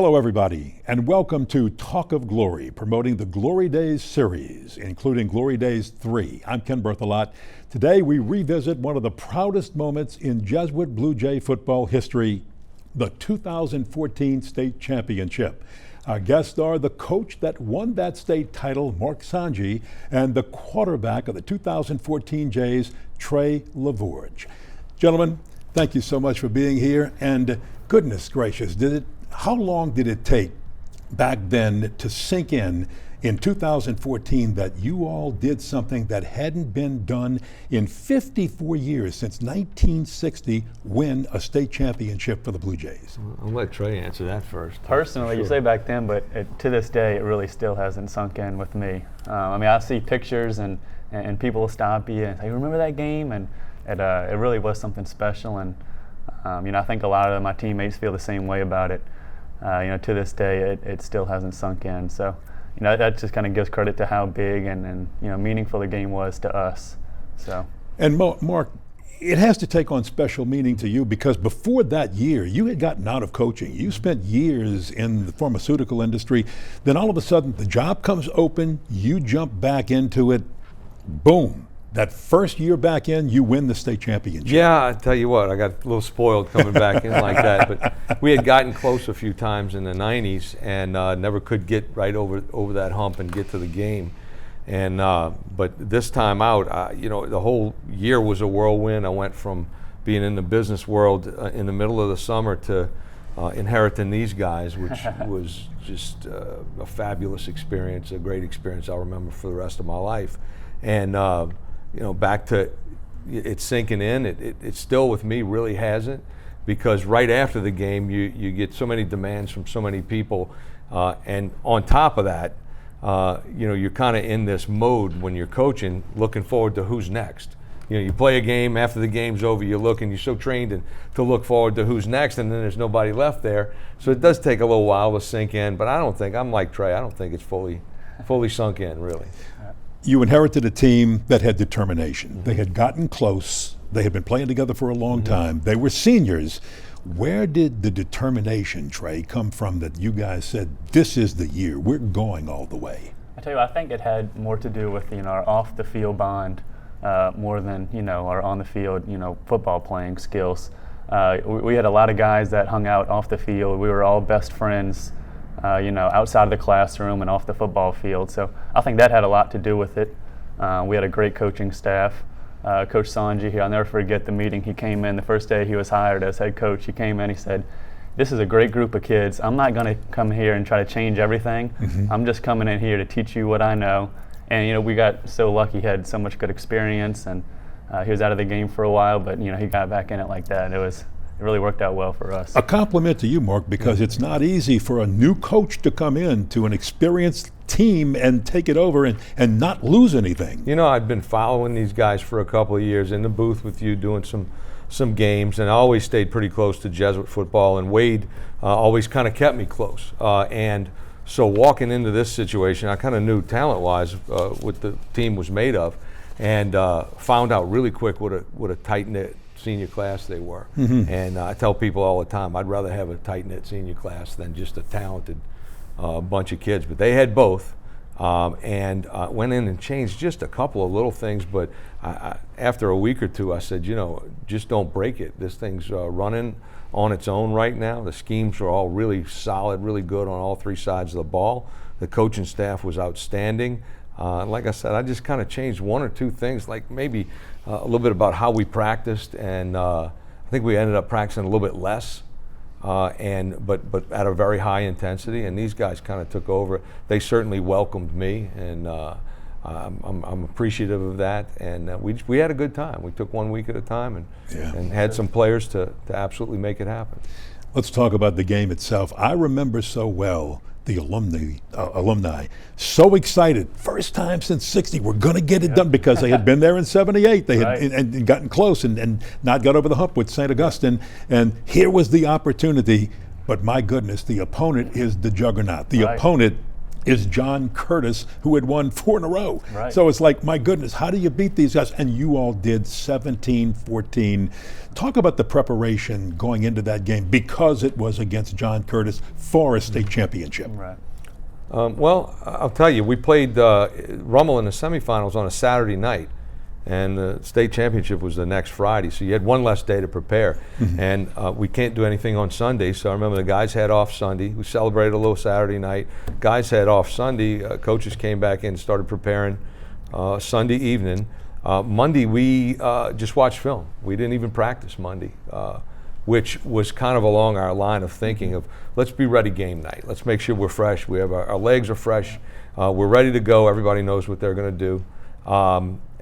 Hello, everybody, and welcome to Talk of Glory, promoting the Glory Days series, including Glory Days 3. I'm Ken Berthelot. Today, we revisit one of the proudest moments in Jesuit Blue Jay football history, the 2014 state championship. Our guests are the coach that won that state title, Mark Sanji, and the quarterback of the 2014 Jays, Trey LaVorge. Gentlemen, thank you so much for being here, and goodness gracious, how long did it take back then to sink in 2014 that you all did something that hadn't been done in 54 years since 1960, win a state championship for the Blue Jays? I'll let Trey answer that first. Personally, you say back then, but to this day, it really still hasn't sunk in with me. I see pictures and people will stop you and say, remember that game? And it really was something special. And I think a lot of my teammates feel the same way about it. To this day, it still hasn't sunk in. So, that just kind of gives credit to how big and meaningful the game was to us. So. And Mark, it has to take on special meaning to you because before that year, you had gotten out of coaching. You spent years in the pharmaceutical industry. Then all of a sudden, the job comes open. You jump back into it. Boom. That first year back in, you win the state championship. Yeah, I tell you what, I got a little spoiled coming back in like that. But we had gotten close a few times in the 90s and never could get right over that hump and get to the game. And but this time out, the whole year was a whirlwind. I went from being in the business world in the middle of the summer to inheriting these guys, which was just a fabulous experience, a great experience I'll remember for the rest of my life. And back to it sinking in, it still with me really hasn't, because right after the game you get so many demands from so many people, and on top of that, you're kind of in this mode when you're coaching, looking forward to who's next. You play a game, after the game's over, you look and you're so trained to look forward to who's next, and then there's nobody left there. So it does take a little while to sink in, but I'm like Trey, I don't think it's fully sunk in, really. You inherited a team that had determination. Mm-hmm. They had gotten close. They had been playing together for a long time. They were seniors. Where did the determination, Trey, come from that you guys said, this is the year, we're going all the way? I tell you, I think it had more to do with our off the field bond more than our on the field football playing skills. We had a lot of guys that hung out off the field. We were all best friends. Outside of the classroom and off the football field. So I think that had a lot to do with it. We had a great coaching staff. Coach Sanji here, I'll never forget the meeting. He came in the first day he was hired as head coach. He came in, he said, this is a great group of kids. I'm not going to come here and try to change everything. Mm-hmm. I'm just coming in here to teach you what I know. And, we got so lucky. He had so much good experience, and he was out of the game for a while, but, he got back in it like that. It really worked out well for us. A compliment to you, Mark, because it's not easy for a new coach to come in to an experienced team and take it over and not lose anything. I'd been following these guys for a couple of years in the booth with you doing some games, and I always stayed pretty close to Jesuit football, and Wade always kind of kept me close. And so walking into this situation, I kind of knew talent-wise what the team was made of, and found out really quick what a tight-knit senior class they were. Mm-hmm. And I tell people all the time, I'd rather have a tight-knit senior class than just a talented bunch of kids. But they had both, and went in and changed just a couple of little things. But after a week or two, I said, just don't break it. This thing's running on its own right now. The schemes are all really solid, really good on all three sides of the ball. The coaching staff was outstanding. Like I said, I just kind of changed one or two things, like maybe a little bit about how we practiced, and I think we ended up practicing a little bit less, but at a very high intensity. And these guys kind of took over. They certainly welcomed me, and I'm appreciative of that. And we had a good time. We took 1 week at a time, and had some players to absolutely make it happen. Let's talk about the game itself. I remember so well the alumni so excited. First time since '60, we're going to get it done, because they had been there in '78. They had and gotten close and not got over the hump with St. Augustine. And here was the opportunity. But my goodness, the opponent is the juggernaut. The opponent is John Curtis, who had won 4 in a row. Right. So it's like, my goodness, how do you beat these guys? And you all did 17-14. Talk about the preparation going into that game, because it was against John Curtis for a state championship. Right. Well, I'll tell you, we played Rummel in the semifinals on a Saturday night, and the state championship was the next Friday, so you had one less day to prepare. And we can't do anything on Sunday, so I remember the guys had off Sunday. We celebrated a little Saturday night. Guys had off Sunday. Coaches came back in and started preparing Sunday evening. Monday, we just watched film. We didn't even practice Monday, which was kind of along our line of thinking of, let's be ready game night. Let's make sure we're fresh. We have our legs are fresh. We're ready to go. Everybody knows what they're going to do.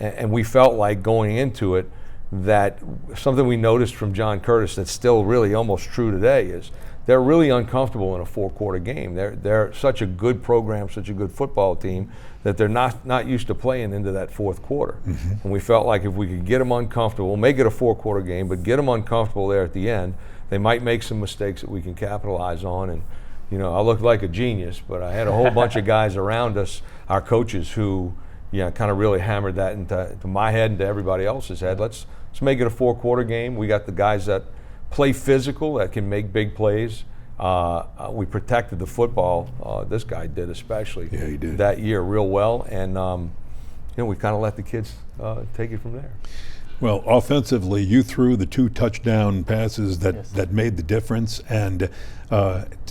And we felt like going into it that something we noticed from John Curtis that's still really almost true today is they're really uncomfortable in a 4-quarter game. They're such a good program, such a good football team, that they're not used to playing into that 4th quarter. And we felt like if we could get them uncomfortable, make it a 4-quarter game, but get them uncomfortable there at the end, they might make some mistakes that we can capitalize on. And I looked like a genius, but I had a whole bunch of guys around us, our coaches, who kind of really hammered that into my head and to everybody else's head. Let's make it a 4-quarter game. We got the guys that play physical, that can make big plays. We protected the football. This guy did especially. Yeah, he did. That year real well, and we kind of let the kids take it from there. Well, offensively, you threw the 2 touchdown passes that made the difference, and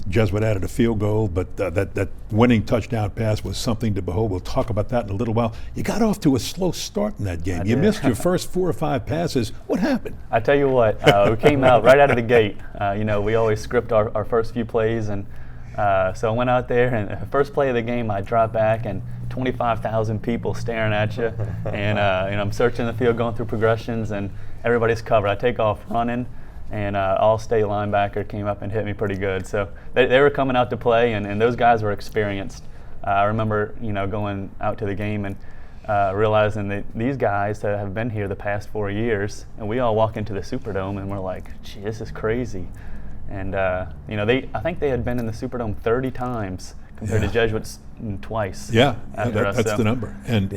Jesuit added a field goal, but that winning touchdown pass was something to behold. We'll talk about that in a little while. You got off to a slow start in that game. You missed your first 4 or 5 passes. What happened? I tell you what, we came out right out of the gate. We always script our first few plays, and so I went out there, and the first play of the game, I dropped back, and 25,000 people staring at you, and I'm searching the field, going through progressions, and everybody's covered. I take off running, and all-state linebacker came up and hit me pretty good. So they were coming out to play, and those guys were experienced. I remember going out to the game and realizing that these guys that have been here the past 4 years, and we all walk into the Superdome, and we're like, gee, this is crazy. And I think they had been in the Superdome 30 times compared to Jesuits twice. Yeah, that's the number, and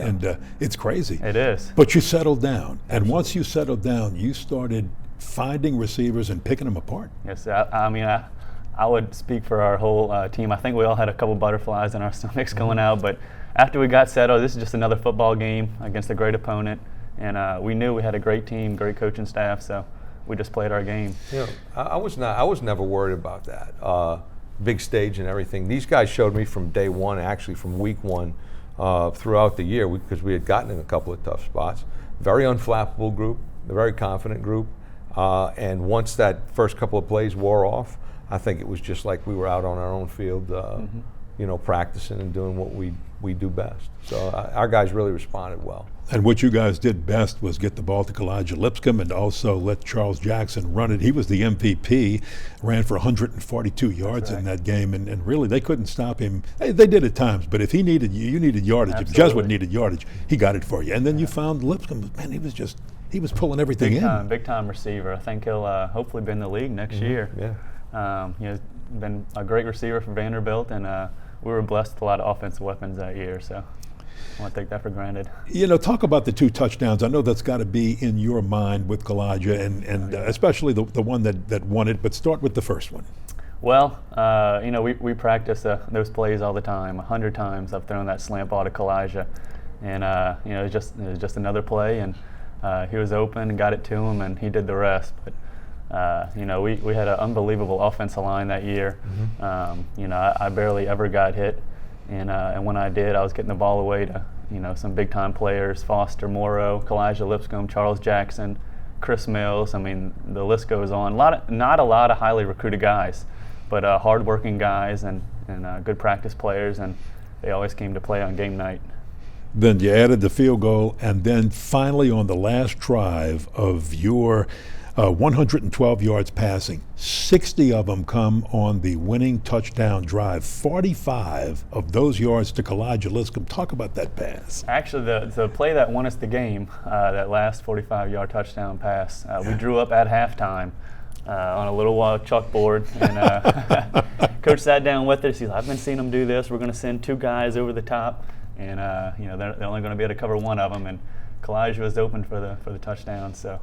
it's crazy. It is. But you settled down, and once you settled down, you started finding receivers and picking them apart. Yes, I would speak for our whole team. I think we all had a couple butterflies in our stomachs going out, but after we got settled, this is just another football game against a great opponent, and we knew we had a great team, great coaching staff, so we just played our game. I was never worried about that. Big stage and everything. These guys showed me from day one, actually from week 1, throughout the year, because we had gotten in a couple of tough spots. Very unflappable group, a very confident group, and once that first couple of plays wore off, I think it was just like we were out on our own field, practicing and doing what we do best. So our guys really responded well. And what you guys did best was get the ball to Kalijah Lipscomb and also let Charles Jackson run it. He was the MVP, ran for 142 yards in that game, and really they couldn't stop him. They did at times, but if he needed you needed yardage. Absolutely. If Jesuit needed yardage, he got it for you. And then you found Lipscomb. Man, he was pulling everything in. Big time receiver. I think he'll hopefully be in the league next year. Yeah. He's been a great receiver for Vanderbilt, and we were blessed with a lot of offensive weapons that year. So I want to take that for granted. Talk about the 2 touchdowns. I know that's got to be in your mind with Kalijah, and especially the one that won it, but start with the first one. Well, we practice those plays all the time. 100 times I've thrown that slant ball to Kalijah, and it was just another play, and he was open and got it to him, and he did the rest. But we had an unbelievable offensive line that year. I barely ever got hit. And when I did, I was getting the ball away to, some big-time players, Foster, Morrow, Kalijah Lipscomb, Charles Jackson, Chris Mills. I mean, the list goes on. Not a lot of highly recruited guys, but hard-working guys and good practice players, and they always came to play on game night. Then you added the field goal, and then finally on the last drive of your 112 yards passing, 60 of them come on the winning touchdown drive. 45 of those yards to Kalijah Lipscomb. Talk about that pass. Actually, the play that won us the game, that last 45-yard touchdown pass, we drew up at halftime. on a little chalkboard, and Coach sat down with us. He's like, I've been seeing them do this. We're going to send 2 guys over the top, and they're only going to be able to cover one of them. And Kalijah was open for the touchdown. So,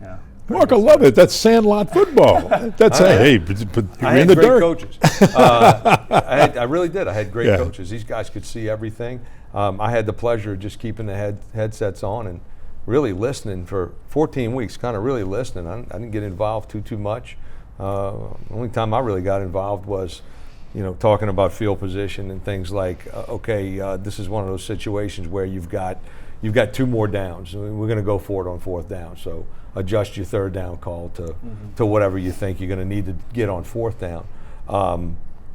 yeah. Mark, I love it. That's sandlot football. That's hey, you're in the great dirt. Coaches. I really did. I had great coaches. These guys could see everything. I had the pleasure of just keeping the headsets on and really listening for 14 weeks, kind of really listening. I didn't get involved too much. The only time I really got involved was, talking about field position and things like, this is one of those situations where you've got 2 more downs. We're going to go for it on 4th down. So adjust your 3rd down call to whatever you think you're going to need to get on 4th down.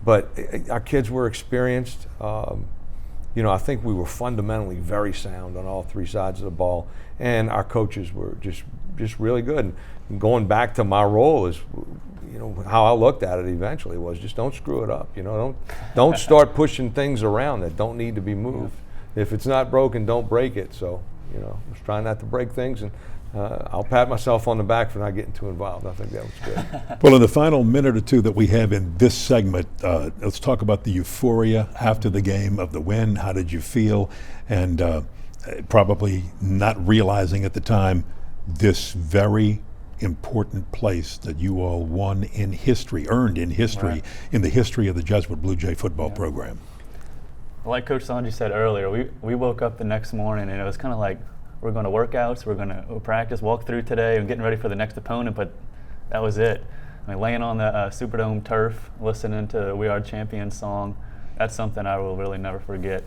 But our kids were experienced. I think we were fundamentally very sound on all 3 sides of the ball, and our coaches were just really good. And going back to my role is, how I looked at it eventually was just don't screw it up. Don't start pushing things around that don't need to be moved. If it's not broken, don't break it. So, I was trying not to break things, and I'll pat myself on the back for not getting too involved. I think that was good. Well, in the final minute or 2 that we have in this segment, let's talk about the euphoria after the game of the win. How did you feel? And probably not realizing at the time this very important place that you all won in history, earned in history, right, in the history of the Jesuit Blue Jay football program. Like Coach Sanji said earlier, we woke up the next morning and it was kind of like, we're going to workouts, we're going to practice, walk through today, and getting ready for the next opponent, but that was it. I mean, laying on the Superdome turf, listening to We Are Champions song, that's something I will really never forget.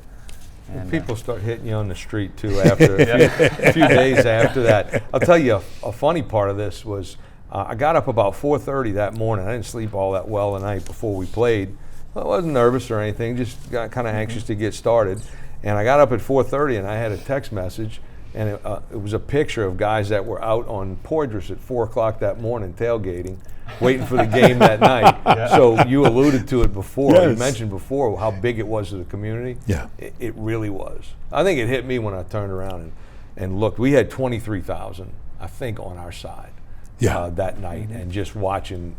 And people start hitting you on the street too after a few days after that. I'll tell you a funny part of this was I got up about 4:30 that morning. I didn't sleep all that well the night before we played. I wasn't nervous or anything, just got kind of anxious to get started. And I got up at 4:30 and I had a text message, and it was a picture of guys that were out on Poydras at 4 o'clock that morning tailgating, waiting for the game that night. Yeah. So you alluded to it before. Yes. You mentioned before how big it was to the community. Yeah. It really was. I think it hit me when I turned around and looked. We had 23,000, I think, on our side that night, and just watching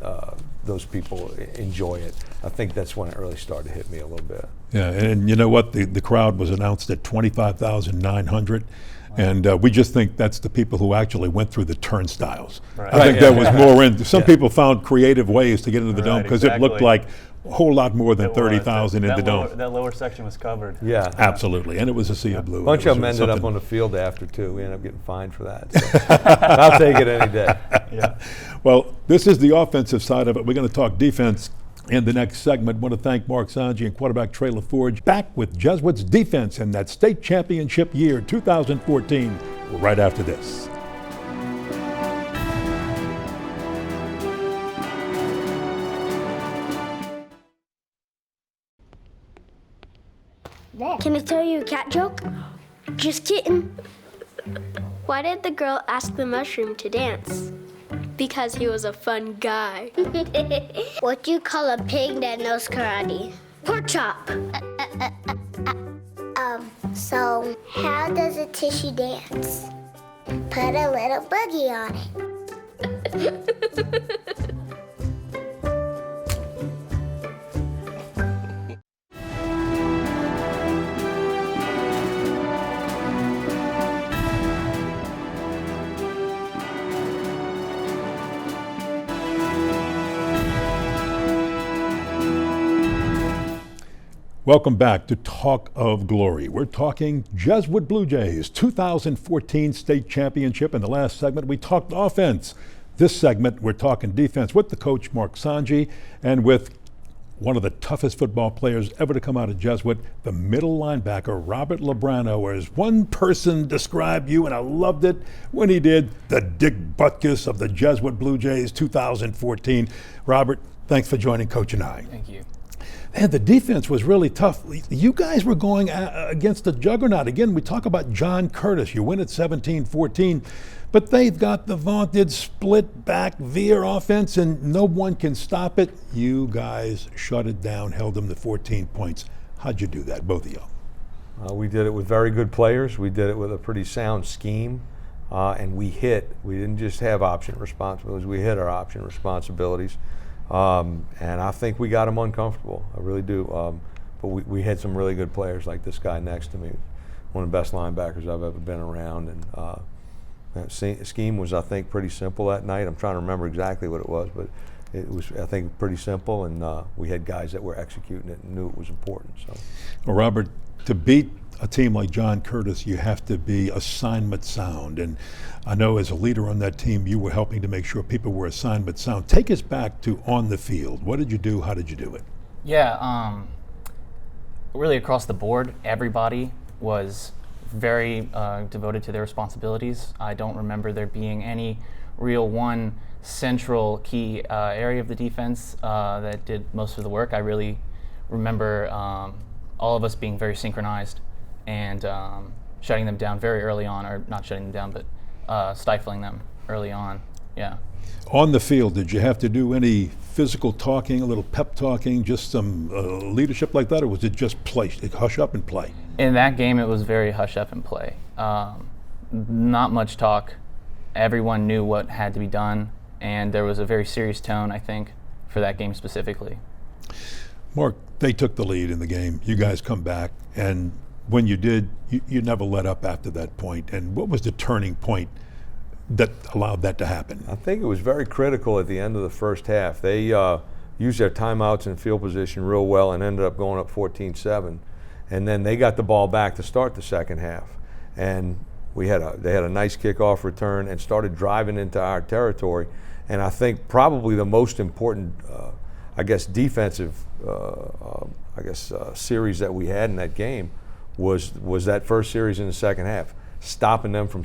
those people enjoy it. I think that's when it really started to hit me a little bit. Yeah, and you know what? The crowd was announced at 25,900. And we just think that's the people who actually went through the turnstiles. Right. I think that was more in. Some people found creative ways to get into the dome because it looked like a whole lot more than 30,000 in the dome. That lower section was covered. Yeah. Absolutely. And it was a sea of blue. A bunch of them ended up on the field after, too. We ended up getting fined for that. So. I'll take it any day. Yeah. Well, this is the offensive side of it. We're going to talk defense in the next segment. I want to thank Mark Sanji and quarterback Trey LaForge. Back with Jesuits defense in that state championship year, 2014, right after this. Can I tell you a cat joke? Just kidding. Why did the girl ask the mushroom to dance? Because he was a fun guy. What do you call a pig that knows karate? Pork chop. So how does a tissue dance? Put a little boogie on it. Welcome back to Talk of Glory. We're talking Jesuit Blue Jays 2014 state championship. In the last segment, we talked offense. This segment, we're talking defense with the coach, Mark Sanji, and with one of the toughest football players ever to come out of Jesuit, the middle linebacker, Robert Labrano, or as one person described you, and I loved it when he did, the Dick Butkus of the Jesuit Blue Jays 2014. Robert, thanks for joining Coach and I. Thank you. And the defense was really tough. You guys were going against a juggernaut. Again, we talk about John Curtis. You win at 17-14, but they've got the vaunted split back veer offense, and no one can stop it. You guys shut it down, held them to 14 points. How'd you do that, both of you? We did it with very good players. We did it with a pretty sound scheme. and we hit. We didn't just have option responsibilities, we hit our option responsibilities. And I think we got them uncomfortable. I really do. But we had some really good players, like this guy next to me, one of the best linebackers I've ever been around. And that scheme was, I think, pretty simple that night. I'm trying to remember exactly what it was, but it was, I think, pretty simple. And we had guys that were executing it and knew it was important. So, Well, Robert, to beat a team like John Curtis, you have to be assignment sound. And I know as a leader on that team, you were helping to make sure people were assignment sound. Take us back to on the field. What did you do? How did you do it? Yeah, really across the board, everybody was very devoted to their responsibilities. I don't remember there being any real one central key area of the defense that did most of the work. I really remember all of us being very synchronized and shutting them down very early on, or not shutting them down, but stifling them early on. Yeah. On the field, did you have to do any physical talking, a little pep talking, just some leadership like that, or was it just play, hush up and play? In that game, it was very hush up and play. Not much talk. Everyone knew what had to be done, and there was a very serious tone, I think, for that game specifically. Mark, they took the lead in the game. You guys come back, and when you did, you never let up after that point. And what was the turning point that allowed that to happen? I think it was very critical at the end of the first half. They used their timeouts and field position real well and ended up going up 14-7. And then they got the ball back to start the second half. And they had a nice kickoff return and started driving into our territory. And I think probably the most important, defensive, series that we had in that game was that first series in the second half, stopping them from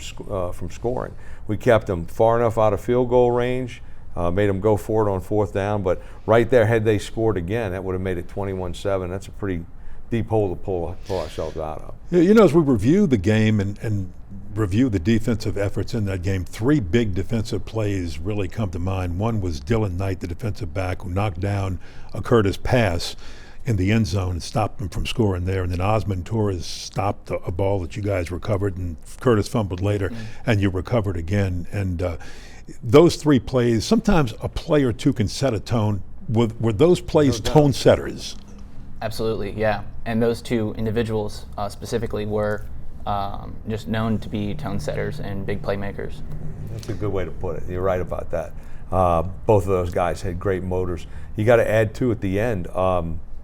scoring. We kept them far enough out of field goal range, made them go for it on fourth down, but right there, had they scored again, that would have made it 21-7. That's a pretty deep hole to pull ourselves out of. You know, as we review the game and review the defensive efforts in that game, three big defensive plays really come to mind. One was Dylan Knight, the defensive back, who knocked down a Curtis pass in the end zone and stopped him from scoring there. And then Osmond Torres stopped a ball that you guys recovered, and Curtis fumbled later, and you recovered again. And those three plays, sometimes a play or two can set a tone. Were those plays tone setters? Absolutely, yeah. And those two individuals specifically were just known to be tone setters and big playmakers. That's a good way to put it. You're right about that. Both of those guys had great motors. You got to add two at the end.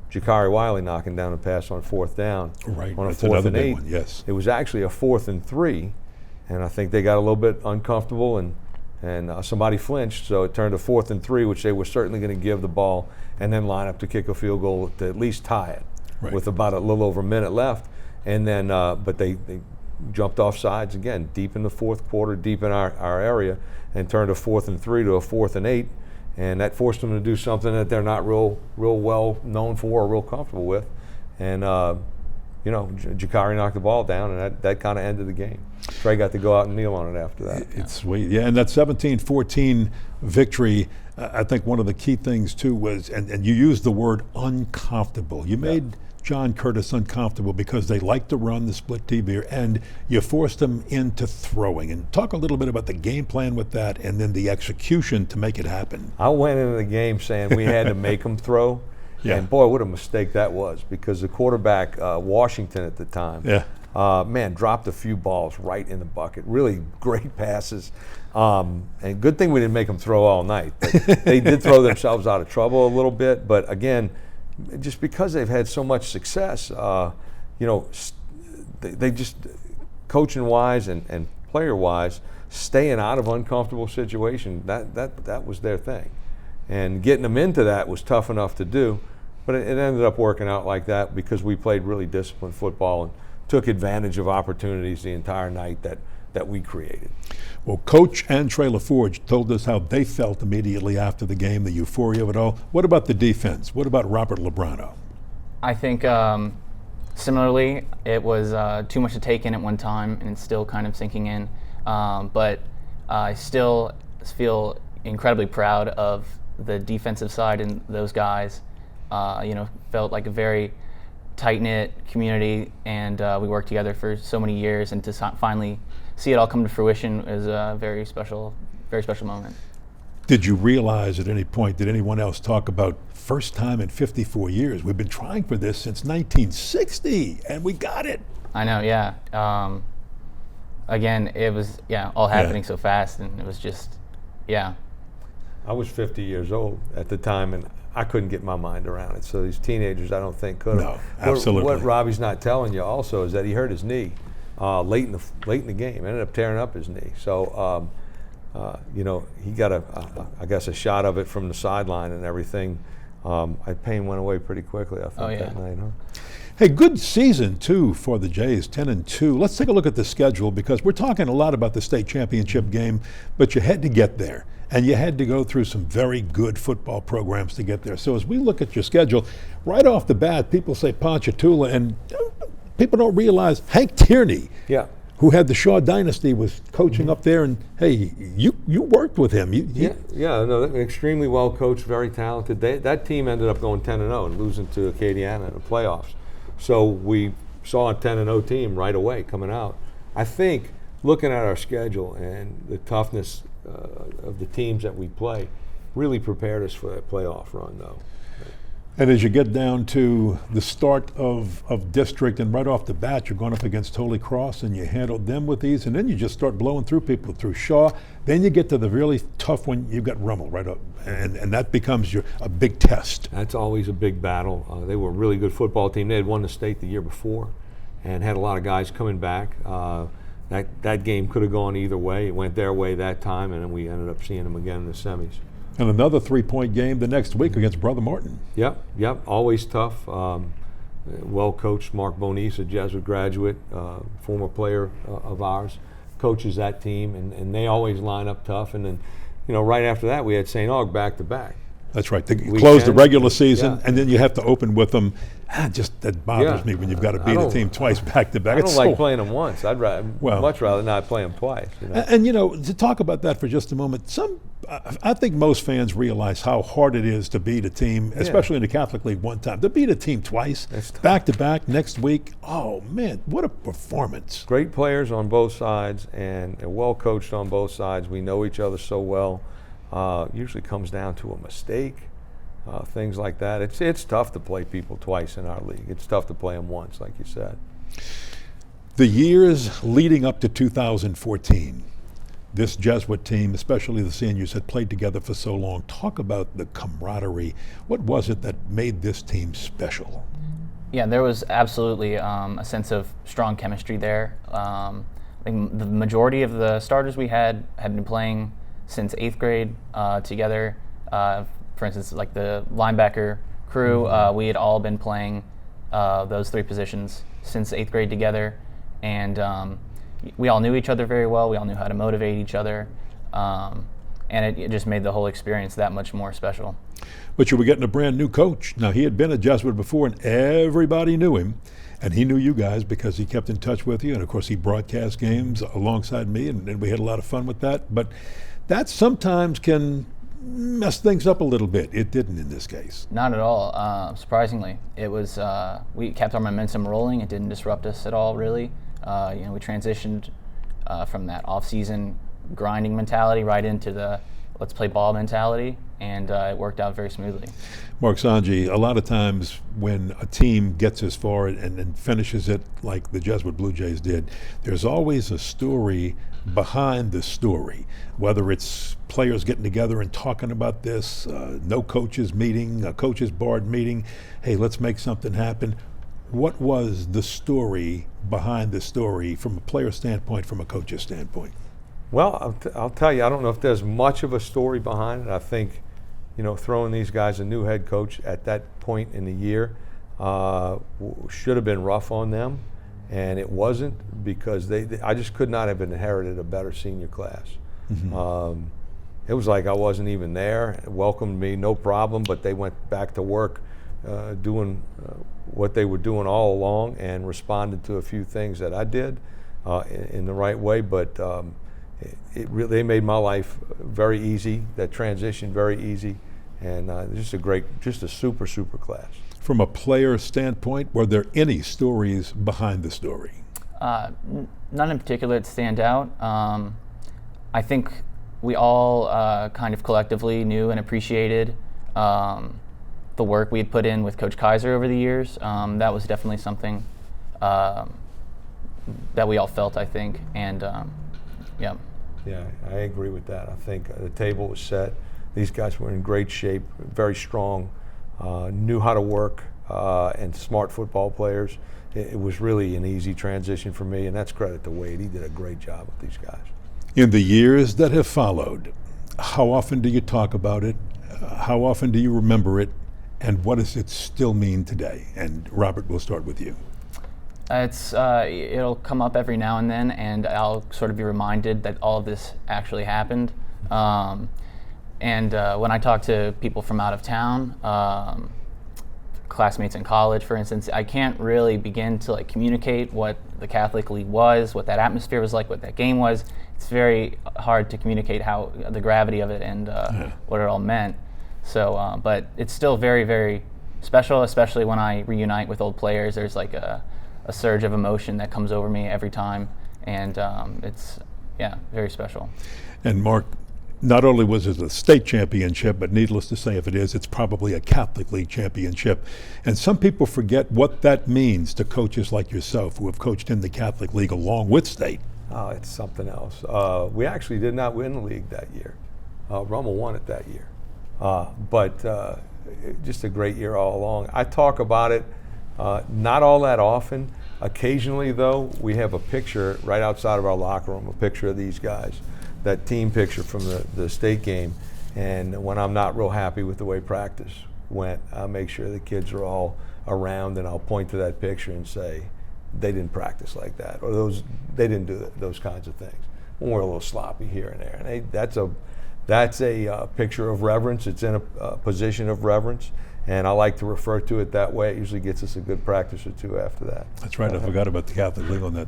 Jakari Wiley knocking down a pass on fourth down. Right, on a that's 4th another and big 8. one, yes. It was actually a 4th and 3, and I think they got a little bit uncomfortable and somebody flinched, so it turned to 4th and 3, which they were certainly going to give the ball and then line up to kick a field goal to at least tie it with about a little over a minute left. And then, but they jumped off sides again, deep in the fourth quarter, deep in our area, and turned a 4th and 3 to a 4th and 8. And that forced them to do something that they're not real well known for or real comfortable with. And, Jakari knocked the ball down, and that kind of ended the game. Trey got to go out and kneel on it after that. It's sweet. Yeah, and that 17-14 victory, I think one of the key things, too, was, and you used the word uncomfortable. You made John Curtis uncomfortable because they like to run the split TV, and you forced them into throwing. And talk a little bit about the game plan with that and then the execution to make it happen. I went into the game saying we had to make them throw. Yeah. And boy, what a mistake that was, because the quarterback, Washington at the time, dropped a few balls right in the bucket. Really great passes. And good thing we didn't make them throw all night. They did throw themselves out of trouble a little bit, but again, just because they've had so much success, they just, coaching-wise and player-wise, staying out of uncomfortable situations, that was their thing. And getting them into that was tough enough to do, but it ended up working out like that because we played really disciplined football and took advantage of opportunities the entire night that we created. Well, Coach and Trey LaForge told us how they felt immediately after the game, the euphoria of it all. What about the defense? What about Robert Lebrano? I think similarly, it was too much to take in at one time, and it's still kind of sinking in. But I still feel incredibly proud of the defensive side and those guys. Felt like a very tight-knit community, and we worked together for so many years, and to finally see it all come to fruition is a very special moment. Did you realize at any point, did anyone else talk about first time in 54 years? We've been trying for this since 1960, and we got it. I know, yeah. Again, it was, all happening so fast, and it was just, yeah. I was 50 years old at the time, and I couldn't get my mind around it. So these teenagers, I don't think could have. No, absolutely. What Robbie's not telling you also is that he hurt his knee late in the game. Ended up tearing up his knee. So he got a shot of it from the sideline and everything. Pain went away pretty quickly, I think, that night, huh? Hey, good season, too, for the Jays, 10-2. Let's take a look at the schedule, because we're talking a lot about the state championship game, but you had to get there, and you had to go through some very good football programs to get there. So as we look at your schedule, right off the bat, people say Ponchatoula, and people don't realize Hank Tierney, who had the Shaw Dynasty, was coaching up there, and hey, you worked with him. Extremely well coached, very talented. That team ended up going 10-0 and losing to Acadiana in the playoffs. So we saw a 10-0 team right away coming out. I think looking at our schedule and the toughness of the teams that we play really prepared us for that playoff run, though. And as you get down to the start of district, and right off the bat, you're going up against Holy Cross, and you handled them with ease, and then you just start blowing through people through Shaw. Then you get to the really tough one. You've got Rummel right up, and that becomes a big test. That's always a big battle. They were a really good football team. They had won the state the year before and had a lot of guys coming back. That game could have gone either way. It went their way that time, and then we ended up seeing them again in the semis. And another 3-point game the next week against Brother Martin. Yep. Always tough. Well coached. Mark Bonise, a Jesuit graduate, former player of ours, coaches that team, and they always line up tough. And then, right after that, we had St. Aug back to back. That's right. They close the regular season, and then you have to open with them. That bothers me when you've got to beat a team twice back to back. I don't like playing them once. I'd much rather not play them twice. And to talk about that for just a moment, I think most fans realize how hard it is to beat a team, especially in the Catholic League one time. To beat a team twice, back to back, next week, oh man, what a performance. Great players on both sides, and well coached on both sides. We know each other so well. Usually comes down to a mistake, things like that. It's tough to play people twice in our league. It's tough to play them once, like you said. The years leading up to 2014, this Jesuit team, especially the seniors, had played together for so long. Talk about the camaraderie. What was it that made this team special? Yeah, there was absolutely a sense of strong chemistry there. I think the majority of the starters we had been playing since 8th grade together. For instance, like the linebacker crew, we had all been playing those 3 positions since 8th grade together, and we all knew each other very well. We all knew how to motivate each other, and it just made the whole experience that much more special. But you were getting a brand new coach. Now, he had been a Jesuit before, and everybody knew him, and he knew you guys because he kept in touch with you, and of course he broadcast games alongside me, and we had a lot of fun with that. But that sometimes can mess things up a little bit. It didn't in this case. Not at all. Surprisingly, it was. We kept our momentum rolling. It didn't disrupt us at all, really. We transitioned from that off-season grinding mentality right into the let's play ball mentality, and it worked out very smoothly. Mark Sanji, a lot of times when a team gets as far and finishes it like the Jesuit Blue Jays did, there's always a story behind the story, whether it's players getting together and talking about this, no coaches meeting, a coaches board meeting, hey, let's make something happen. What was the story behind the story from a player standpoint, from a coach's standpoint? Well, I'll tell you, I don't know if there's much of a story behind it. I think, throwing these guys a new head coach at that point in the year should have been rough on them, and it wasn't, because I just could not have inherited a better senior class. Mm-hmm. It was like I wasn't even there. It welcomed me, no problem, but they went back to work doing what they were doing all along, and responded to a few things that I did in the right way, but they made my life very easy, that transition very easy, and just a super class. from a player standpoint? Were there any stories behind the story? None in particular that stand out. I think we all kind of collectively knew and appreciated the work we had put in with Coach Kaiser over the years. That was definitely something that we all felt, I think, and yeah. Yeah, I agree with that. I think the table was set. These guys were in great shape, very strong, knew how to work, and smart football players. It was really an easy transition for me, and that's credit to Wade. He did a great job with these guys. In the years that have followed, how often do you talk about it? How often do you remember it? And what does it still mean today? And Robert, we'll start with you. It'll come up every now and then, and I'll sort of be reminded that all of this actually happened. And when I talk to people from out of town, classmates in college, for instance, I can't really begin to communicate what the Catholic League was, what that atmosphere was like, what that game was. It's very hard to communicate how the gravity of it and what it all meant. So, but it's still very, very special, especially when I reunite with old players. There's like a surge of emotion that comes over me every time, and it's very special. And Mark, not only was it a state championship, but needless to say, if it is, it's probably a Catholic League championship. And some people forget what that means to coaches like yourself who have coached in the Catholic League along with state. Oh, it's something else. We actually did not win the league that year. Rummel won it that year. But just a great year all along. I talk about it not all that often. Occasionally, though, we have a picture right outside of our locker room, a picture of these guys, that team picture from the state game. And when I'm not real happy with the way practice went, I'll make sure the kids are all around, and I'll point to that picture and say, they didn't practice like that, or they didn't do those kinds of things. When we're a little sloppy here and there. And that's a picture of reverence. It's in a position of reverence. And I like to refer to it that way. It usually gets us a good practice or two after that. That's right. I forgot about the Catholic League on that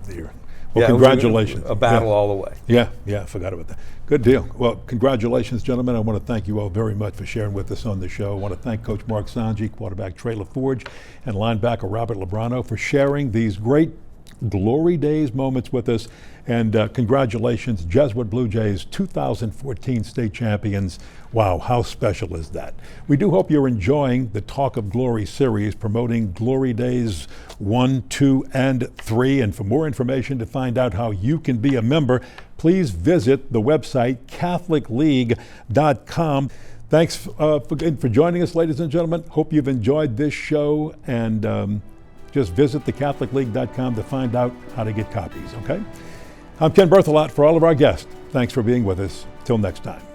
year. Well, yeah, congratulations. A battle all the way. Yeah, I forgot about that. Good deal. Well, congratulations, gentlemen. I want to thank you all very much for sharing with us on the show. I want to thank Coach Mark Sanji, quarterback Trey LaForge, and linebacker Robert Lebrano for sharing these great Glory Days moments with us. And congratulations, Jesuit Blue Jays, 2014 state champions. Wow, how special is that? We do hope you're enjoying the Talk of Glory series promoting Glory Days 1, 2, and 3. And for more information to find out how you can be a member, please visit the website CatholicLeague.com. Thanks for joining us, ladies and gentlemen. Hope you've enjoyed this show, and just visit thecatholicleague.com to find out how to get copies, okay? I'm Ken Berthelot for all of our guests. Thanks for being with us. Till next time.